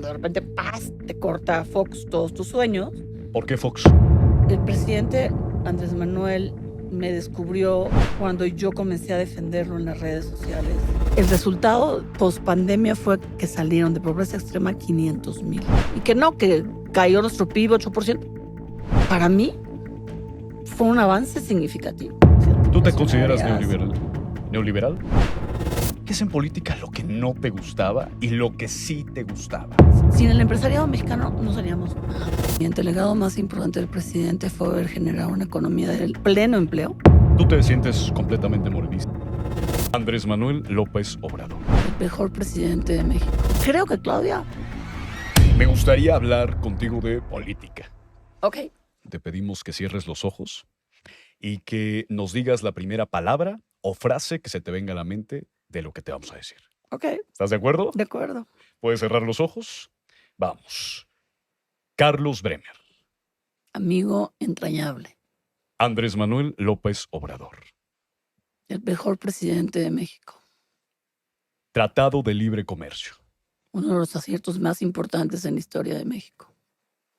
De repente, ¡paz!, te corta Fox todos tus sueños. ¿Por qué Fox? El presidente Andrés Manuel me descubrió cuando yo comencé a defenderlo en las redes sociales. El resultado post-pandemia fue que salieron de pobreza extrema 500,000. Y que no, que cayó nuestro PIB 8%. Para mí, fue un avance significativo. ¿Tú te consideras neoliberal? ¿Neoliberal? ¿Qué es en política lo que no te gustaba y lo que sí te gustaba? Sin el empresariado mexicano no seríamos nada. El legado más importante del presidente fue haber generado una economía del pleno empleo. ¿Tú te sientes completamente morenista? Andrés Manuel López Obrador. El mejor presidente de México. Creo que Claudia. Me gustaría hablar contigo de política. Ok. Te pedimos que cierres los ojos y que nos digas la primera palabra o frase que se te venga a la mente de lo que te vamos a decir. Ok. ¿Estás de acuerdo? De acuerdo. ¿Puedes cerrar los ojos? Vamos. Carlos Bremer. Amigo entrañable. Andrés Manuel López Obrador. El mejor presidente de México. Tratado de Libre Comercio. Uno de los aciertos más importantes en la historia de México.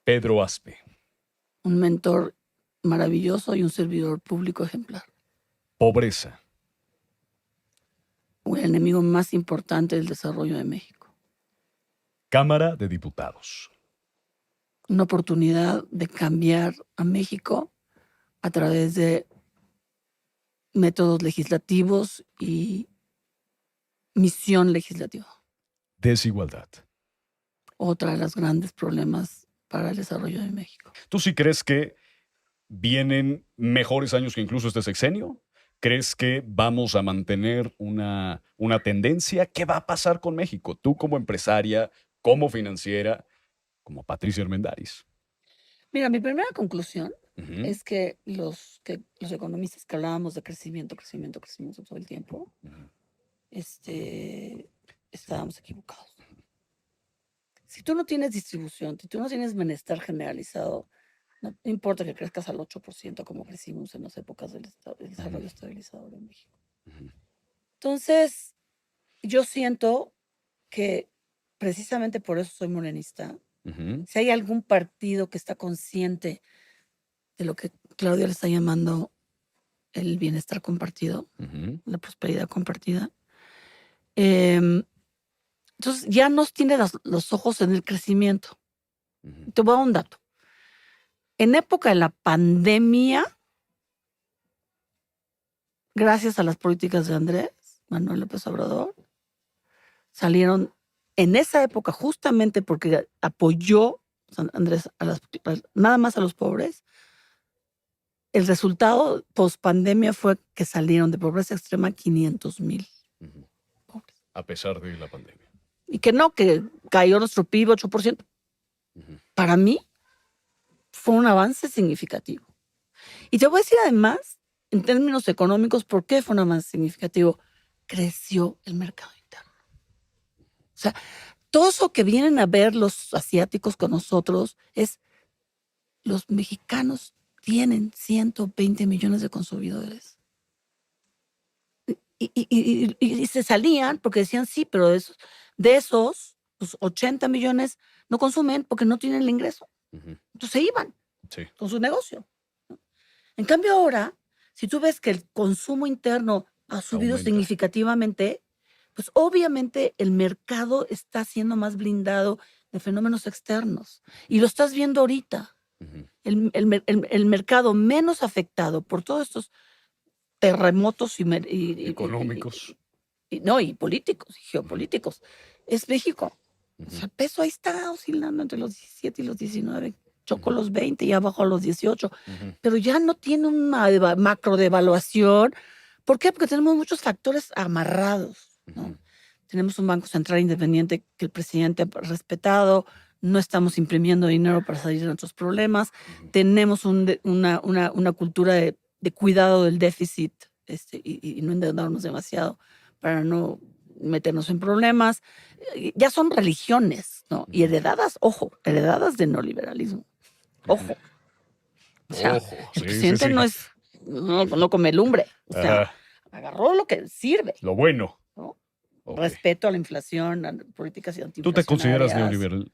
Pedro Aspe. Un mentor maravilloso y un servidor público ejemplar. Pobreza. El enemigo más importante del desarrollo de México. Cámara de Diputados. Una oportunidad de cambiar a México a través de métodos legislativos y misión legislativa. Desigualdad. Otra de los grandes problemas para el desarrollo de México. ¿Tú sí crees que vienen mejores años que incluso este sexenio? ¿Crees que vamos a mantener una tendencia? ¿Qué va a pasar con México? Tú como empresaria, como financiera, como Patricia Armendáriz. Mira, mi primera conclusión es que los economistas que hablábamos de crecimiento todo el tiempo, estábamos equivocados. Si tú no tienes distribución, si tú no tienes bienestar generalizado, no importa que crezcas al 8% como crecimos en las épocas del desarrollo estabilizador en México. Entonces, yo siento que precisamente por eso soy morenista. Si hay algún partido que está consciente de lo que Claudia le está llamando el bienestar compartido, la prosperidad compartida, entonces ya nos tiene los ojos en el crecimiento. Te voy a dar un dato. En época de la pandemia, gracias a las políticas de Andrés Manuel López Obrador, salieron en esa época, justamente porque apoyó Andrés nada más a los pobres. El resultado post-pandemia fue que salieron de pobreza extrema 500,000 pobres. A pesar de la pandemia. Y que no, que cayó nuestro PIB 8%. Para mí, fue un avance significativo. Y te voy a decir además, en términos económicos, ¿por qué fue un avance significativo? Creció el mercado interno. O sea, todo eso que vienen a ver los asiáticos con nosotros es los mexicanos tienen 120 millones de consumidores. Y se salían porque decían sí, pero de esos pues 80 millones no consumen porque no tienen el ingreso. Entonces se iban con su negocio. En cambio ahora, si tú ves que el consumo interno ha subido significativamente, pues obviamente el mercado está siendo más blindado de fenómenos externos. Y lo estás viendo ahorita. El mercado menos afectado por todos estos terremotos económicos y políticos y geopolíticos es México. O sea, el peso ahí está oscilando entre los 17 y los 19, chocó los 20 y abajo a los 18, pero ya no tiene una macro devaluación. ¿Por qué? Porque tenemos muchos factores amarrados, ¿no? Tenemos un Banco Central independiente que el presidente ha respetado, no estamos imprimiendo dinero para salir de nuestros problemas, tenemos una cultura de cuidado del déficit y no endeudarnos demasiado para no meternos en problemas. Ya son religiones, ¿no? Y heredadas de neoliberalismo. Ojo. O sea, el presidente no come lumbre. O sea, agarró lo que sirve. Lo bueno. ¿No? Ok. respeto a la inflación, a políticas ¿Tú te consideras antiinflacionarias.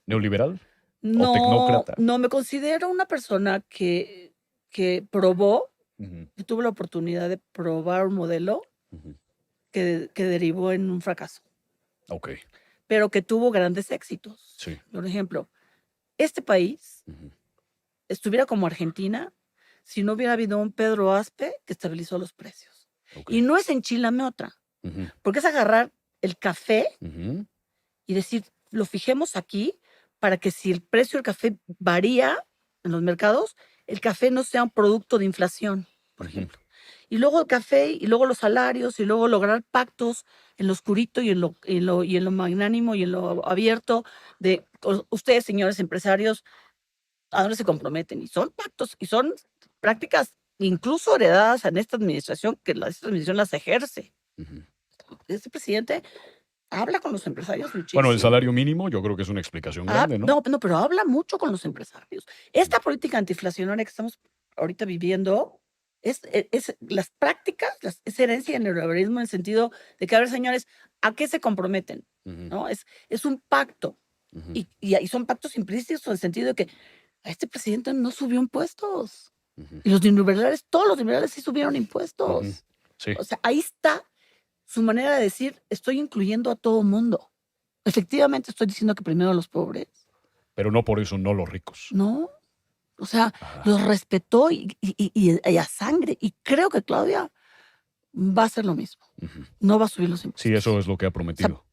neoliberal o No, tecnócrata? no me considero una persona que probó, Ujú, que tuvo la oportunidad de probar un modelo ujú. que derivó en un fracaso, Ok, pero que tuvo grandes éxitos. sí. Por ejemplo, este país Ujú, estuviera como Argentina si no hubiera habido un Pedro Aspe que estabilizó los precios. ok. Y no es enchilame otra, Ujú, porque es agarrar el café ujú, y decir, lo fijemos aquí para que si el precio del café varía en los mercados, el café no sea un producto de inflación, por ujú. ejemplo. Y luego el café, y luego los salarios, y luego lograr pactos en lo oscurito y en lo magnánimo y en lo abierto de ustedes, señores empresarios, a dónde se comprometen. Y son pactos y son prácticas incluso heredadas en esta administración, que esta administración las ejerce. Ujú. Este presidente habla con los empresarios Bueno, el muchísimo. salario mínimo yo creo que es una explicación grande, ¿no? No, pero habla mucho con los empresarios. Esta política antiinflacionaria que estamos ahorita viviendo es las prácticas, es herencia del neoliberalismo en el sentido de que, a ver, señores, ¿a qué se comprometen? Ujú, ¿No? Es un pacto. ujú, Y son pactos implícitos en el sentido de que a este presidente no subió impuestos. ujú, Y los neoliberales, todos los liberales sí subieron ujú. impuestos. Sí, O sea, ahí está su manera de decir, estoy incluyendo a todo mundo. Efectivamente, estoy diciendo que primero a los pobres. pero no por eso no los ricos. No, o sea, Ajá. los respetó y a sangre. Y creo que Claudia va a hacer lo mismo. Ujú. No va a subir los Sí, impuestos. eso es lo que ha O sea, prometido.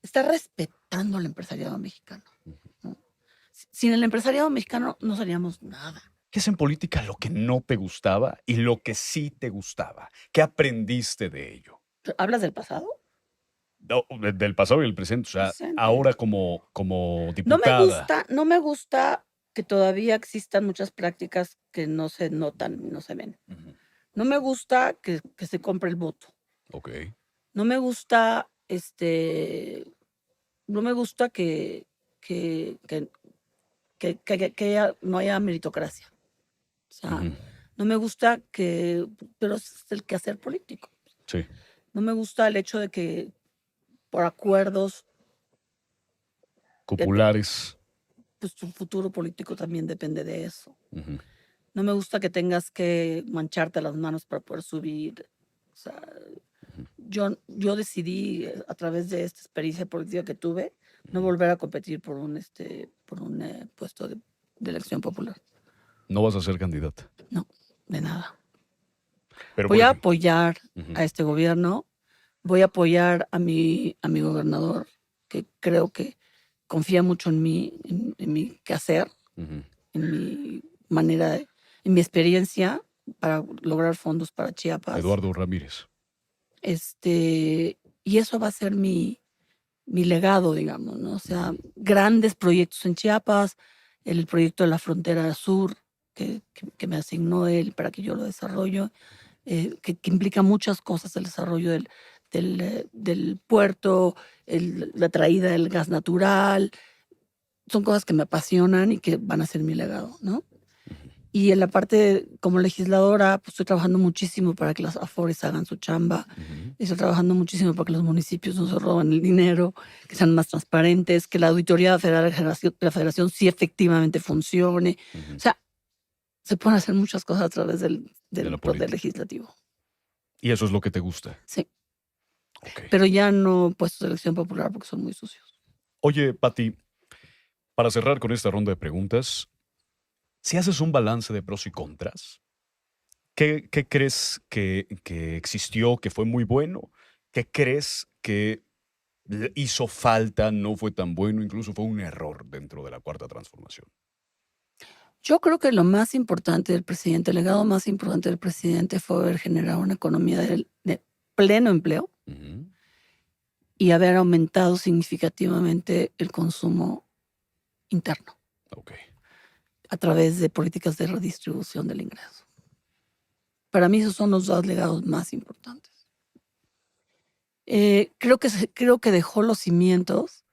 está respetando al empresariado mexicano. Ujú. ¿No? Sin el empresariado mexicano no seríamos nada. ¿Qué es en política lo que no te gustaba y lo que sí te gustaba? ¿Qué aprendiste de ello? ¿Hablas del pasado? No, del pasado y el presente. O sea, Presente. ahora como diputada. No me gusta que todavía existan muchas prácticas que no se notan, no se ven. Ujú. No me gusta que se compre el voto. Ok. No me gusta, no me gusta que, que, no haya meritocracia. O sea, Ujú. no me gusta pero es el quehacer político. Sí. No me gusta el hecho de que por acuerdos, que, Populares. pues tu futuro político también depende de eso. Ujú. No me gusta que tengas que mancharte las manos para poder subir. O sea, Ujú. yo decidí a través de esta experiencia política que tuve no Ujú. volver a competir por un puesto de elección popular. No vas a ser candidata. No, de nada. Pero por Voy a ejemplo. apoyar Ujú. a este gobierno, voy a apoyar a mi gobernador, que creo que confía mucho en mí, en mi quehacer, Ujú. en mi manera, en mi experiencia para lograr fondos para Chiapas. Eduardo Ramírez. Y eso va a ser mi legado, digamos, ¿no? O sea, grandes proyectos en Chiapas, el proyecto de la frontera sur que me asignó él para que yo lo desarrollo, que implica muchas cosas, el desarrollo del puerto, la traída del gas natural, son cosas que me apasionan y que van a ser mi legado, ¿no? Ujú. Y en la parte como legisladora, pues estoy trabajando muchísimo para que las AFORES hagan su chamba. Ujú. Estoy trabajando muchísimo para que los municipios no se roben el dinero, que sean más transparentes, que la auditoría federal de la federación sí efectivamente funcione. Ujú. O sea, se pueden hacer muchas cosas a través del De la poder política. legislativo. Y eso es lo que te gusta. Sí, Ok. pero ya no puestos de elección popular porque son muy sucios. Oye, Pati, para cerrar con esta ronda de preguntas, si haces un balance de pros y contras, ¿qué crees que existió, que fue muy bueno? ¿Qué crees que le hizo falta, no fue tan bueno, incluso fue un error dentro de la cuarta transformación? Yo creo que lo más importante del presidente, el legado más importante del presidente fue haber generado una economía de pleno empleo Ujú. y haber aumentado significativamente el consumo interno Ok. a través de políticas de redistribución del ingreso. Para mí esos son los dos legados más importantes. Creo que dejó los cimientos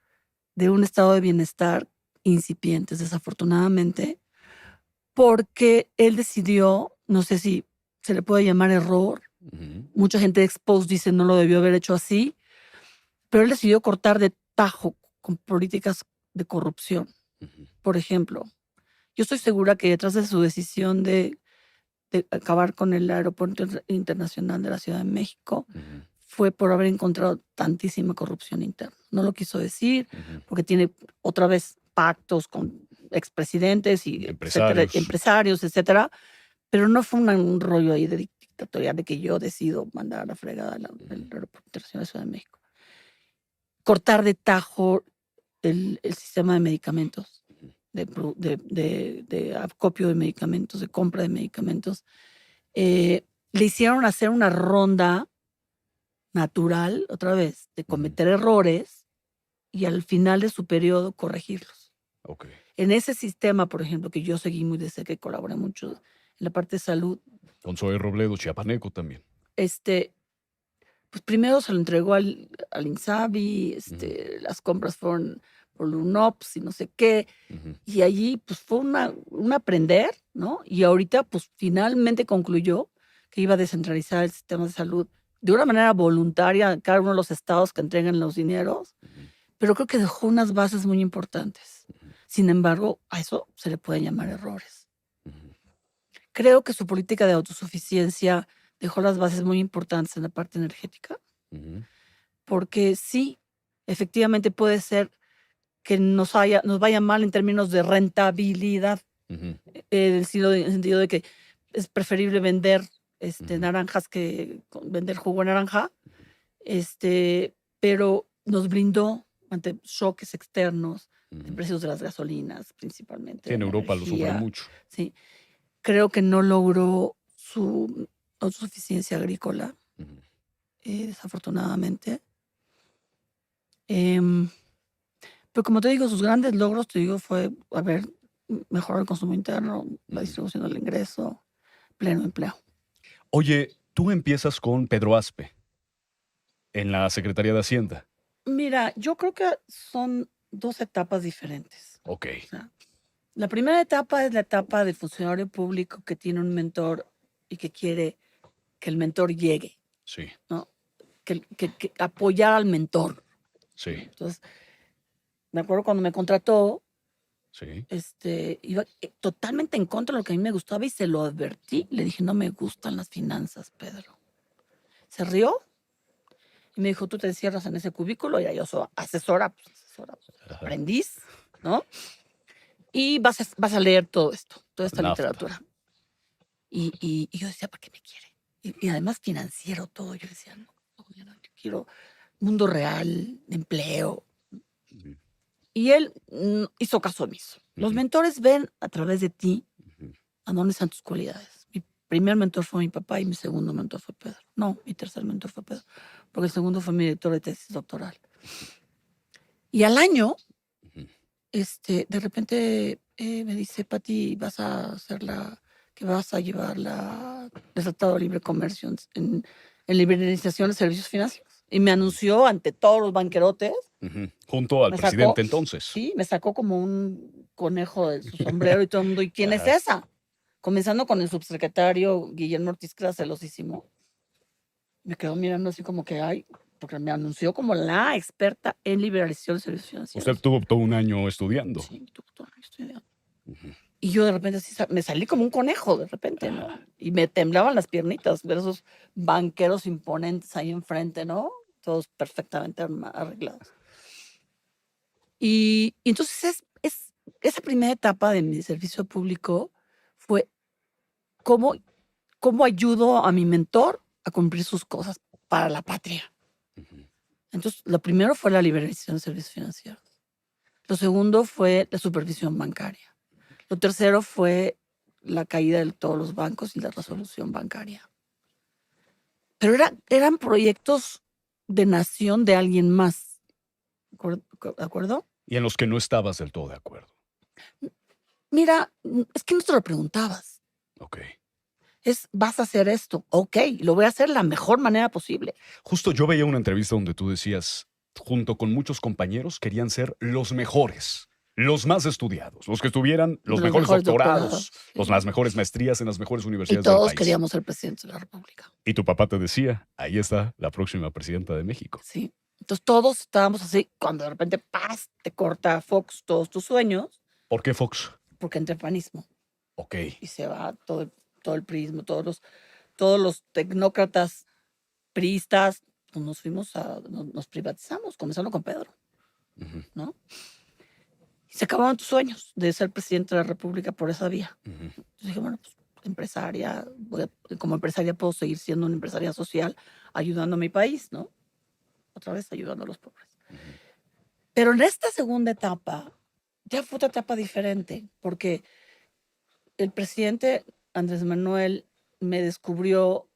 de un estado de bienestar incipientes, desafortunadamente, porque él decidió, no sé si se le puede llamar error, Ujú. mucha gente de Expose dice no lo debió haber hecho así, Pero él decidió cortar de tajo con políticas de corrupción. Por ejemplo, yo estoy segura que detrás de su decisión de acabar con el aeropuerto internacional de la Ciudad de México fue por haber encontrado tantísima corrupción interna. No lo quiso decir porque tiene otra vez pactos con expresidentes y empresarios, etcétera, pero no fue un rollo ahí de dictatorial de que yo decido mandar a la fregada al aeropuerto internacional de la Ciudad de México. Cortar de tajo el sistema de medicamentos, de acopio de medicamentos, de compra de medicamentos. Le hicieron hacer una ronda natural, otra vez, de cometer errores y al final de su periodo corregirlos. Okay. En ese sistema, por ejemplo, que yo seguí muy de cerca y colaboré mucho en la parte de salud. Con Zoe Robledo, chiapaneco también. Pues primero se lo entregó al INSABI, las compras fueron por LUNOPS y no sé qué, y allí pues fue un aprender, ¿no? Y ahorita pues finalmente concluyó que iba a descentralizar el sistema de salud de una manera voluntaria en cada uno de los estados que entregan los dineros, pero creo que dejó unas bases muy importantes. Sin embargo, a eso se le pueden llamar errores. Creo que su política de autosuficiencia dejó las bases muy importantes en la parte energética, porque sí, efectivamente puede ser que nos vaya mal en términos de rentabilidad, en el sentido de que es preferible vender naranjas que vender jugo de naranja, pero nos blindó ante choques externos de precios de las gasolinas, principalmente. Sí, en Europa lo sufre mucho. Sí, creo que no logró su autosuficiencia agrícola, desafortunadamente. Pero como te digo, sus grandes logros, fue haber mejorado el consumo interno, la distribución del ingreso, pleno empleo. Oye, tú empiezas con Pedro Aspe en la Secretaría de Hacienda. Mira, yo creo que son dos etapas diferentes. Ok. O sea, la primera etapa es la etapa del funcionario público que tiene un mentor y que quiere que el mentor llegue. Sí. ¿No? Que apoyar al mentor. Sí. Entonces, me acuerdo cuando me contrató, sí. Iba totalmente en contra de lo que a mí me gustaba y se lo advertí. Le dije, no me gustan las finanzas, Pedro. Se rió y me dijo, tú te encierras en ese cubículo, ya yo soy asesora, aprendiz, ¿no? Y vas a leer todo esto, toda esta literatura. Y yo decía, ¿para qué me quiere? Y además financiero todo. Yo decía, no, yo quiero mundo real, empleo. Y él hizo caso omiso. Los mentores ven a través de ti a dónde están tus cualidades. Mi primer mentor fue mi papá y mi segundo mentor fue Pedro. No, mi tercer mentor fue Pedro, porque el segundo fue mi director de tesis doctoral. Y al año, de repente me dice, Pati, vas a llevar el Tratado de Libre Comercio en liberalización de servicios financieros. Y me anunció ante todos los banquerotes. Junto al presidente entonces. Sí, me sacó como un conejo de su sombrero y todo el mundo. ¿Y quién es esa? Comenzando con el subsecretario Guillermo Ortiz, que era celosísimo. Me quedó mirando así como que, porque me anunció como la experta en liberalización de servicios financieros. Usted tuvo todo un año estudiando. Sí, tuvo todo un año estudiando. Y yo de repente así, me salí como un conejo de repente, ¿no? Y me temblaban las piernitas, ver esos banqueros imponentes ahí enfrente, ¿no? Todos perfectamente arreglados. Y entonces esa primera etapa de mi servicio público fue cómo ayudo a mi mentor a cumplir sus cosas para la patria. Entonces, lo primero fue la liberalización de servicios financieros. Lo segundo fue la supervisión bancaria. Lo tercero fue la caída de todos los bancos y la resolución bancaria. Pero eran proyectos de nación de alguien más. ¿De acuerdo? Y en los que no estabas del todo de acuerdo. Mira, es que no te lo preguntabas. Ok. Vas a hacer esto. Ok, lo voy a hacer de la mejor manera posible. Justo yo veía una entrevista donde tú decías, junto con muchos compañeros, querían ser los mejores. Los más estudiados, los que tuvieran los mejores doctorados, las mejores maestrías en las mejores universidades del país. Y todos queríamos ser presidentes de la República. Y tu papá te decía, ahí está la próxima presidenta de México. Sí, Entonces todos estábamos así, cuando de repente, ¡paz!, te corta Fox todos tus sueños, ¿Por qué Fox? porque entra el panismo Ok. y se va todo el prismo, todos los tecnócratas priistas, pues nos privatizamos, comenzando con Pedro, Ujú, ¿no? Y se acabaron tus sueños de ser presidente de la República por esa vía. ujú, Entonces dije, bueno, pues como empresaria puedo seguir siendo una empresaria social, ayudando a mi país, ¿no? Otra vez ayudando a los pobres. ujú. Pero en esta segunda etapa, ya fue otra etapa diferente, porque el presidente Andrés Manuel me descubrió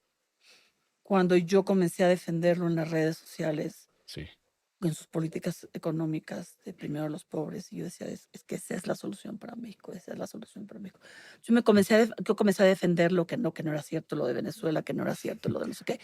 cuando yo comencé a defenderlo en las redes sociales, Sí. en sus políticas económicas de primero a los pobres. Y yo decía, es que esa es la solución para México, esa es la solución para México. Yo comencé a defender lo que no era cierto, lo de Venezuela, que no era cierto, lo de no sé qué,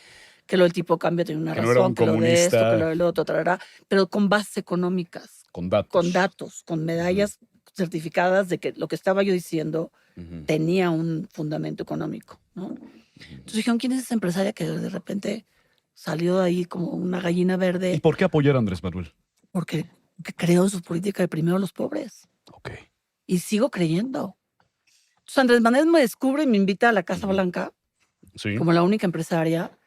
que lo del tipo de cambio tenía una Que no era razón, un que lo de esto, que lo comunista del otro, tarará, pero con bases económicas, con con datos. datos, con medallas certificadas de que lo que estaba yo diciendo Ujú, tenía un fundamento económico, ¿no? ujú. Entonces dijeron, ¿quién es esa empresaria que de repente salió de ahí como una gallina ¿Y verde por qué apoyar a Andrés Manuel? porque creo en su política de primero a los pobres? Ok. Y sigo creyendo. Entonces Andrés Manuel me descubre y me invita a la Casa Ujú. Blanca Sí. como la única empresaria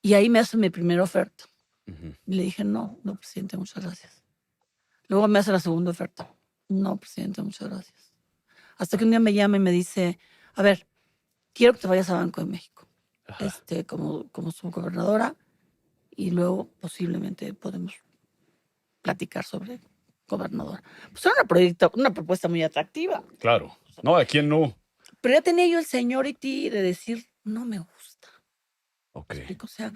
y ahí me hace mi primera oferta. Ujú. Y le dije, no, presidente, muchas gracias. Luego me hace la segunda oferta. No, presidente, muchas gracias. Hasta que un día me llama y me dice, a ver, quiero que te vayas a Banco de México, Ajá. como subgobernadora, y luego posiblemente podemos platicar sobre gobernador. Pues era una propuesta muy atractiva. Claro. No, ¿a quién no? Pero ya tenía yo el seniority de decir, no me gusta. Ok. ¿Explico? O sea,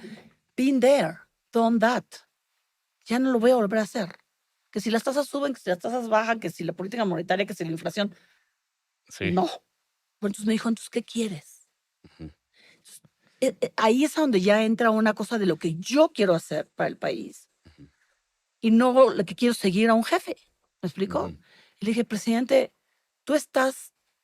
been there, done that. Ya no lo voy a volver a hacer. Que si las tasas suben, que si las tasas bajan, que si la política monetaria, que si la inflación. Sí. No. Pues entonces me dijo, entonces, ¿qué quieres? Ujú, Ahí es a donde ya entra una cosa de lo que yo quiero hacer para el país ujú, y no lo que quiero seguir a un jefe. ¿Me explico? ujú. Y le dije, presidente,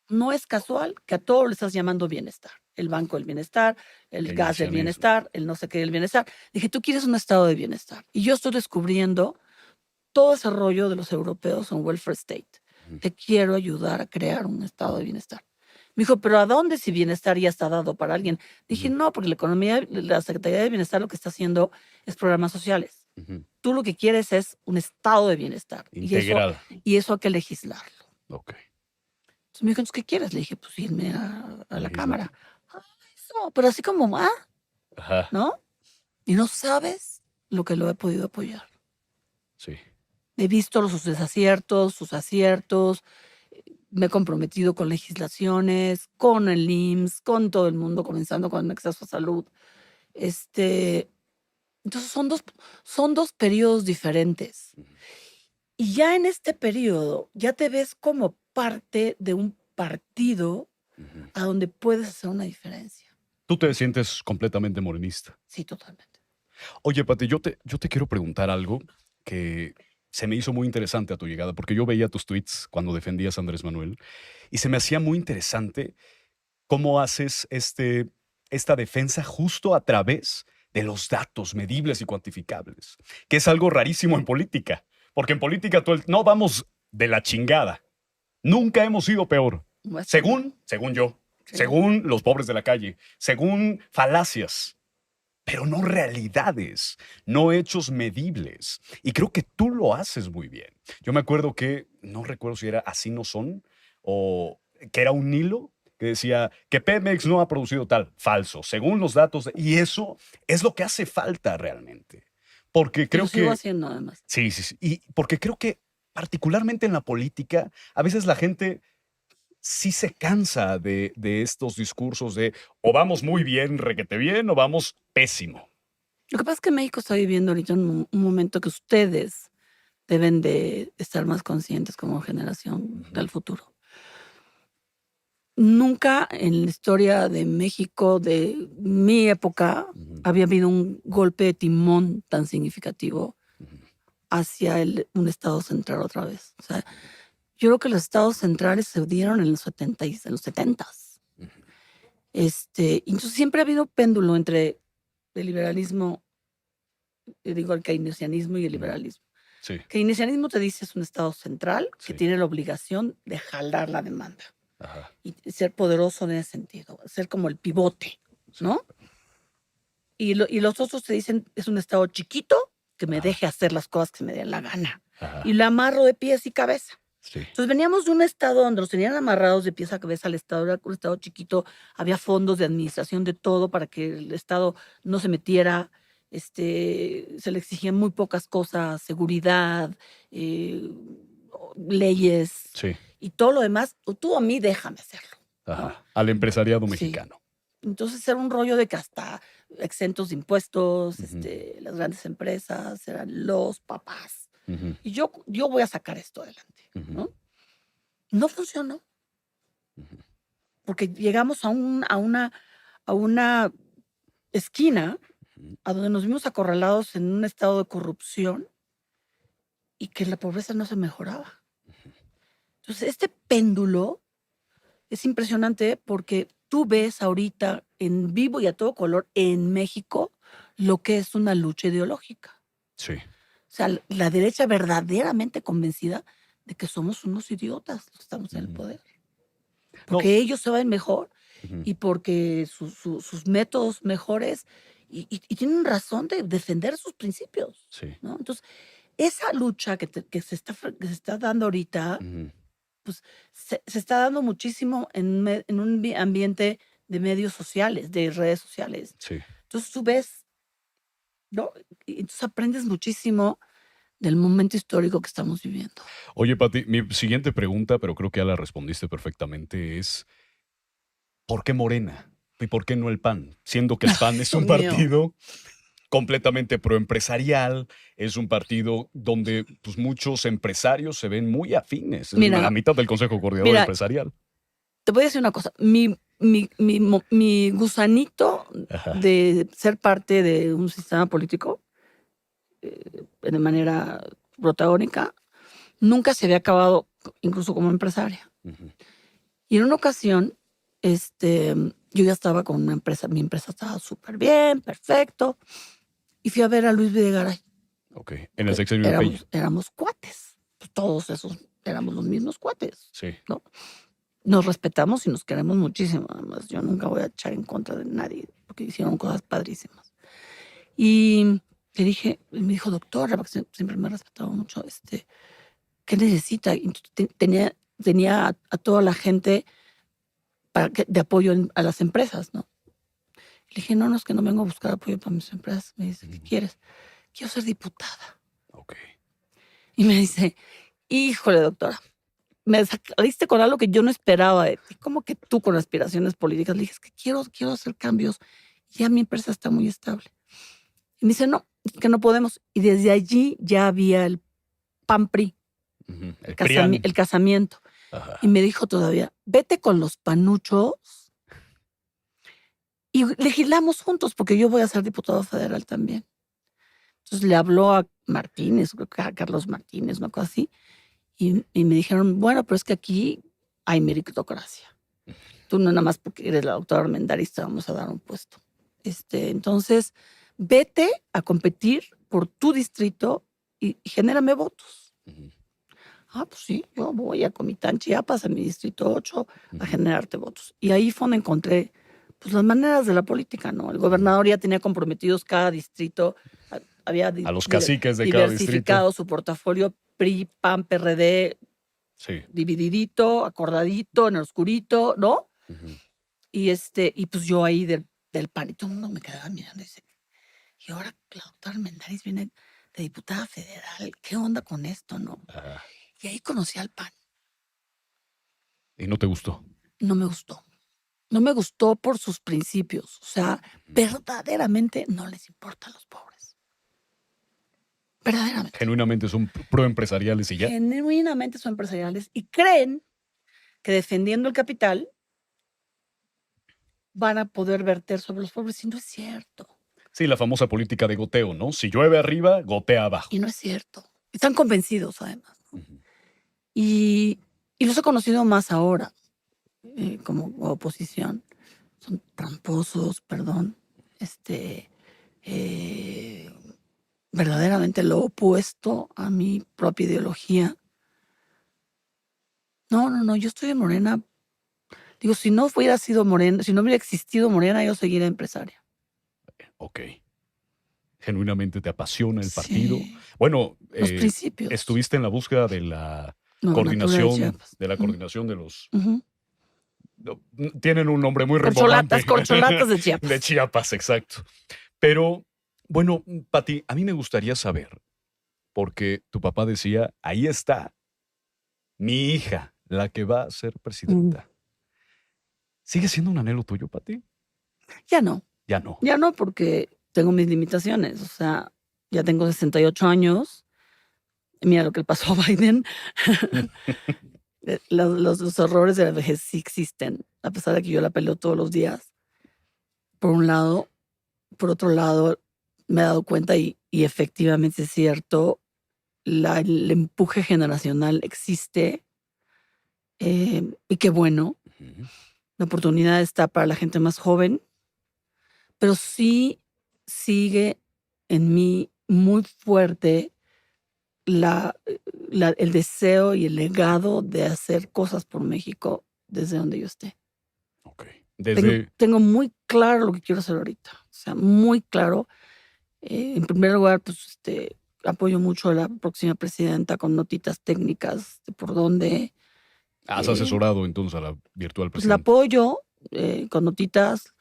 no es casual que a todos le estás llamando bienestar. El banco del bienestar, el gas del Keynesianismo. bienestar, el no sé qué del bienestar. Dije, tú quieres un estado de bienestar. Y yo estoy descubriendo todo ese rollo de los europeos en welfare state. Ujú, Te quiero ayudar a crear un estado de bienestar. Me dijo, pero ¿a dónde si bienestar ya está dado para alguien? Dije, ujú, no, porque la Secretaría de Bienestar lo que está haciendo es programas sociales. ujú. Tú lo que quieres es un estado de bienestar Integral. y eso hay que legislarlo. Ok. Entonces me dijo, ¿entonces qué quieres? Le dije, pues irme a la Legislar. Cámara. "Ah, eso", pero así como, Ajá. ¿no? Y no sabes lo que lo he podido apoyar. Sí. He visto sus desaciertos, sus aciertos, me he comprometido con legislaciones, con el IMSS, con todo el mundo, comenzando con el acceso a salud. Este, entonces son dos periodos diferentes. Ujú, Y ya en este periodo, ya te ves como parte de un partido ujú. a donde puedes hacer una diferencia. Tú te sientes completamente morenista. Sí, totalmente. Oye, Pati, yo te quiero preguntar algo que se me hizo muy interesante a tu llegada, porque yo veía tus tweets cuando defendías a Andrés Manuel y se me hacía muy interesante cómo haces esta defensa justo a través de los datos medibles y cuantificables, que es algo rarísimo en política, porque en política no vamos de la chingada. Nunca hemos sido peor. Muéstrame. Según yo, Sí. según los pobres de la calle, según falacias, pero no realidades, no hechos medibles. Y creo que tú lo haces muy bien. Yo me acuerdo que, no recuerdo si era Así no son, o que era un hilo que decía que Pemex no ha producido tal, falso, según los datos, y eso es lo que hace falta realmente. Porque Y lo creo sigo que, haciendo además. sí, sí, sí, y porque creo que particularmente en la política, a veces la gente sí se cansa de estos discursos de o vamos muy bien, requete bien, o vamos pésimo. Lo que pasa es que México está viviendo ahorita un momento que ustedes deben de estar más conscientes como generación Ujú, del futuro. Nunca en la historia de México, de mi época, ujú, había habido un golpe de timón tan significativo ujú, hacia un Estado central otra vez. O sea, yo creo que los estados centrales se dieron en los 70s. ujú. Entonces siempre ha habido péndulo entre el liberalismo digo el keynesianismo y el Ujú. liberalismo. Sí, Keynesianismo te dice es un Estado central que sí. tiene la obligación de jalar la demanda Ajá. y ser poderoso en ese sentido, ser como el pivote, Sí. ¿no? Y los otros te dicen es un Estado chiquito que me Ajá. deje hacer las cosas que me den la gana. Ajá. Y la amarro de pies y cabeza. Sí. Entonces veníamos de un estado donde los tenían amarrados de pies a cabeza al estado, era un estado chiquito, había fondos de administración de todo para que el estado no se metiera, se le exigían muy pocas cosas, seguridad, leyes Sí. y todo lo demás, tú a mí déjame hacerlo, ¿no? Ajá. Al empresariado Sí. mexicano. Entonces era un rollo de que hasta exentos de impuestos, Ujú. las grandes empresas eran los papás. Ujú. Y yo voy a sacar esto adelante, Ujú. ¿no? No funcionó, Ujú. porque llegamos a una esquina Ujú. a donde nos vimos acorralados en un estado de corrupción y que la pobreza no se mejoraba. Entonces, este péndulo es impresionante porque tú ves ahorita en vivo y a todo color en México lo que es una lucha ideológica. Sí. O sea, la derecha verdaderamente convencida de que somos unos idiotas los que estamos en el Ujú. poder. No. Porque ellos saben mejor Ujú. y porque sus métodos mejores y tienen razón de defender sus principios, Sí. ¿no? Entonces, esa lucha que se está dando ahorita, Ujú. pues se está dando muchísimo en un ambiente de medios sociales, de redes sociales. Sí. Entonces tú ves, ¿no? Y entonces aprendes muchísimo del momento histórico que estamos viviendo. Oye, Pati, mi siguiente pregunta, pero creo que ya la respondiste perfectamente, es ¿por qué Morena? ¿Y por qué no el PAN? Siendo que el PAN es Dios un mío. partido completamente proempresarial, es un partido donde pues, muchos empresarios se ven muy afines. Es la Mira, mitad del Consejo Coordinador mira, Empresarial. te voy a decir una cosa. Mi gusanito Ajá. de ser parte de un sistema político de manera protagónica nunca se había acabado, incluso como empresaria. Ujú. Y en una ocasión, yo ya estaba con una empresa, mi empresa estaba súper bien, perfecto, y fui a ver a Luis Videgaray. Ok. En el sexenio de Peña. Éramos cuates, pues todos esos éramos los mismos cuates, Sí. ¿no? Nos respetamos y nos queremos muchísimo, además yo nunca voy a echar en contra de nadie, porque hicieron cosas padrísimas. Y le dije, y me dijo, doctora, porque siempre me ha respetado mucho, ¿qué necesita? Y entonces tenía a toda la gente de apoyo a las empresas, ¿no? Le dije, no, es que no vengo a buscar apoyo para mis empresas. Me dice, ¿qué quieres? Quiero ser diputada. Ok. Y me dice, híjole, doctora, me saliste con algo que yo no esperaba de ti. ¿Cómo que tú con aspiraciones políticas? Le dije, es que quiero hacer cambios. Ya mi empresa está muy estable. Y me dice, no, es que no podemos. Y desde allí ya había el PAN-PRI, Ujú. El PRIAN. el casamiento. Ajá. Y me dijo todavía, vete con los panuchos y legislamos juntos, porque yo voy a ser diputado federal también. Entonces le habló a Martínez, creo que a Carlos Martínez, una cosa así, y me dijeron, bueno, pero es que aquí hay meritocracia. Tú no nada más porque eres la doctora Armendáriz te vamos a dar un puesto. Entonces, vete a competir por tu distrito y genérame votos. Ujú. Ah, pues sí, yo voy a Comitán, Chiapas, a mi distrito 8, a Ujú. generarte votos. Y ahí fue donde encontré pues, las maneras de la política, ¿no? El gobernador ya tenía comprometidos cada distrito, había A los caciques de cada distrito. diversificado su portafolio PRI, PAN, PRD, Sí. divididito, acordadito, en el oscurito, ¿no? Ujú. Y pues yo ahí del PAN, y todo el mundo me quedaba mirando y dice, y ahora la doctora Armendáriz viene de diputada federal, ¿qué onda con esto, no? Ajá. Y ahí conocí al PAN. ¿Y no te gustó? No me gustó. No me gustó por sus principios. O sea, verdaderamente no les importan los pobres. Verdaderamente. Genuinamente son proempresariales y ya. Genuinamente son empresariales y creen que defendiendo el capital van a poder verter sobre los pobres. Y no es cierto. Sí, la famosa política de goteo, ¿no? Si llueve arriba, gotea abajo. Y no es cierto. Están convencidos, además. ¿no? Ujú. Y los he conocido más ahora, como oposición. Son tramposos, perdón. Eh, verdaderamente lo opuesto a mi propia ideología. No, yo estoy en Morena. Digo, si no hubiera sido Morena, si no hubiera existido Morena, yo seguiría empresaria. Ok. Genuinamente te apasiona el partido. Sí, Bueno, los principios. estuviste en la búsqueda de la Nueva Natura de Chiapas. coordinación de los... Ujú. no, tienen un nombre muy Corcholatas, rimbombante. corcholatas de De Chiapas. Chiapas, exacto. Pero, bueno, Pati, a mí me gustaría saber, porque tu papá decía, ahí está mi hija, la que va a ser Mm, presidenta. ¿Sigue siendo un anhelo tuyo, Pati? Ya no, Ya no. ya no, porque tengo mis limitaciones. O sea, ya tengo 68 años. Mira lo que le pasó a Biden. Los horrores de la vejez sí existen, a pesar de que yo la peleo todos los días. Por un lado, por otro lado, me he dado cuenta y efectivamente es cierto, el empuje generacional existe, y qué bueno. Ujú. La oportunidad está para la gente más joven, pero sí sigue en mí muy fuerte la, el deseo y el legado de hacer cosas por México desde donde yo esté. Ok. Tengo muy claro lo que quiero hacer ahorita, o sea, muy claro. En primer lugar, pues, apoyo mucho a la próxima presidenta con notitas técnicas de por dónde. ¿Has eh, asesorado entonces a la virtual pues, la presidenta? apoyo, con notitas,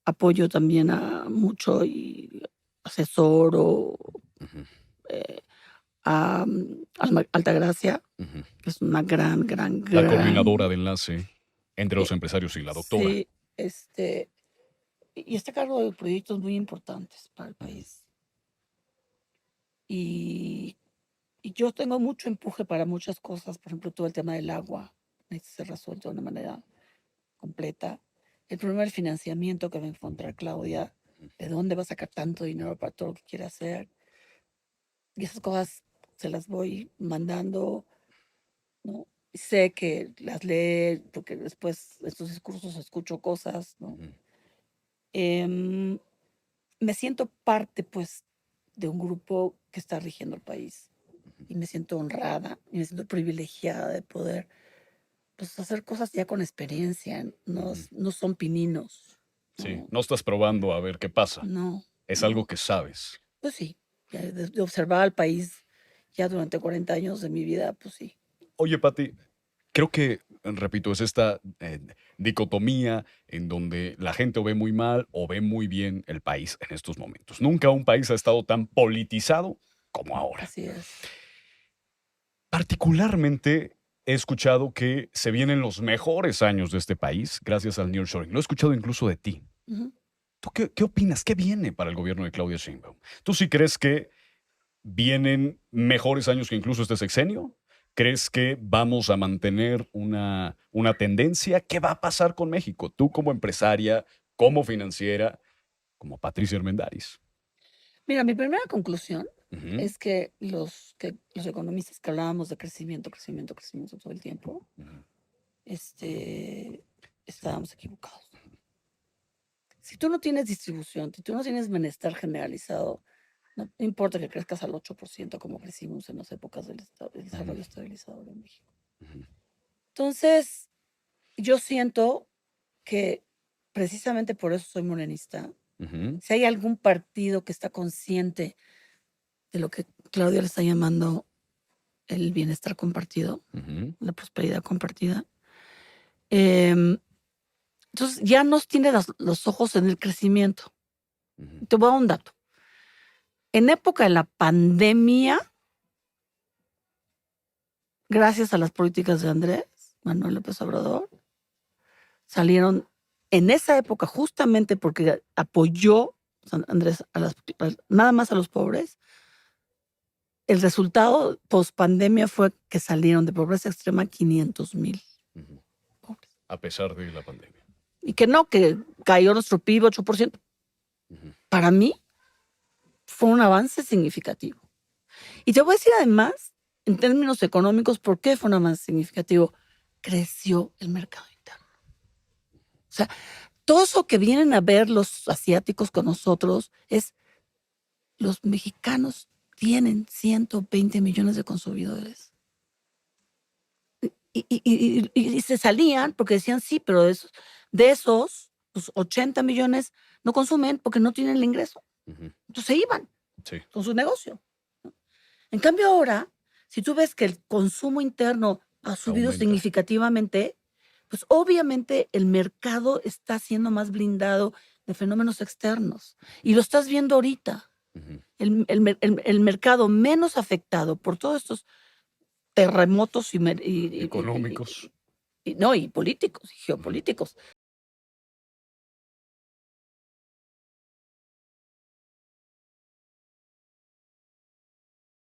apoyo también a mucho y asesoro, Ujú, eh, a, Altagracia, ujú. que es una gran, gran, La coordinadora gran, de enlace entre los eh, empresarios y la doctora. sí, y está a cargo de proyectos muy importantes para el Ujú, país. Y Y yo tengo mucho empuje para muchas cosas, por ejemplo, todo el tema del agua necesita ser resuelto de una manera completa. El problema del financiamiento que va a encontrar Claudia, ¿de dónde va a sacar tanto dinero para todo lo que quiere hacer? Y esas cosas se las voy mandando, ¿no? Sé que las lee, porque después de estos discursos escucho cosas, ¿no? ujú. Em, Me siento parte, pues, de un grupo que está rigiendo el país. Y me siento honrada y me siento privilegiada de poder, pues, hacer cosas ya con experiencia, Ujú. no son pininos, Sí, no, no estás probando a ver qué pasa. no, Es algo no. que sabes. Pues sí, ya de observar al país ya durante 40 años de mi vida, pues sí. Oye, Pati, creo que, repito, es esta dicotomía en donde la gente o ve muy mal o ve muy bien el país en estos momentos. Nunca un país ha estado tan politizado como ahora. Así es. Particularmente he escuchado que se vienen los mejores años de este país gracias al nearshoring. Lo he escuchado incluso de ti. Ujú. ¿Tú qué opinas? ¿Qué viene para el gobierno de Claudia Sheinbaum? ¿Tú sí crees que vienen mejores años que incluso este sexenio? ¿Crees que vamos a mantener una tendencia? ¿Qué va a pasar con México? Tú como empresaria, como financiera, como Patricia Armendáriz. Mira, mi primera conclusión Ujú, es que los economistas que hablábamos de crecimiento, crecimiento, crecimiento todo el tiempo, ujú, estábamos equivocados. Si tú no tienes distribución, si tú no tienes bienestar generalizado, no importa que crezcas al 8% como crecimos en las épocas del ujú, desarrollo estabilizador de México. ujú, Entonces, yo siento que precisamente por eso soy morenista. ujú, Si hay algún partido que está consciente de lo que Claudia le está llamando el bienestar compartido, ujú, la prosperidad compartida, em, entonces ya nos tiene los ojos en el crecimiento. ujú, Te voy a dar un dato. En época de la pandemia, gracias a las políticas de Andrés Manuel López Obrador, salieron en esa época, justamente porque apoyó Andrés nada más a los pobres. El resultado post pandemia fue que salieron de pobreza extrema 500,000 ujú. pobres. A pesar de la pandemia. Y que no, que cayó nuestro PIB 8%. Ujú, Para mí fue un avance significativo. Y te voy a decir además, en términos económicos, ¿por qué fue un avance significativo? Creció el mercado interno. O sea, todo eso que vienen a ver los asiáticos con nosotros es los mexicanos tienen 120 millones de consumidores. Y se salían porque decían sí, pero de esos pues 80 millones no consumen porque no tienen el ingreso. Ujú. Entonces se iban Sí. con su negocio, ¿no? En cambio ahora, si tú ves que el consumo interno ha subido Aumenta. significativamente, pues obviamente el mercado está siendo más blindado de fenómenos externos. Y lo estás viendo ahorita. Ujú. El mercado menos afectado por todos estos terremotos Económicos. y políticos y geopolíticos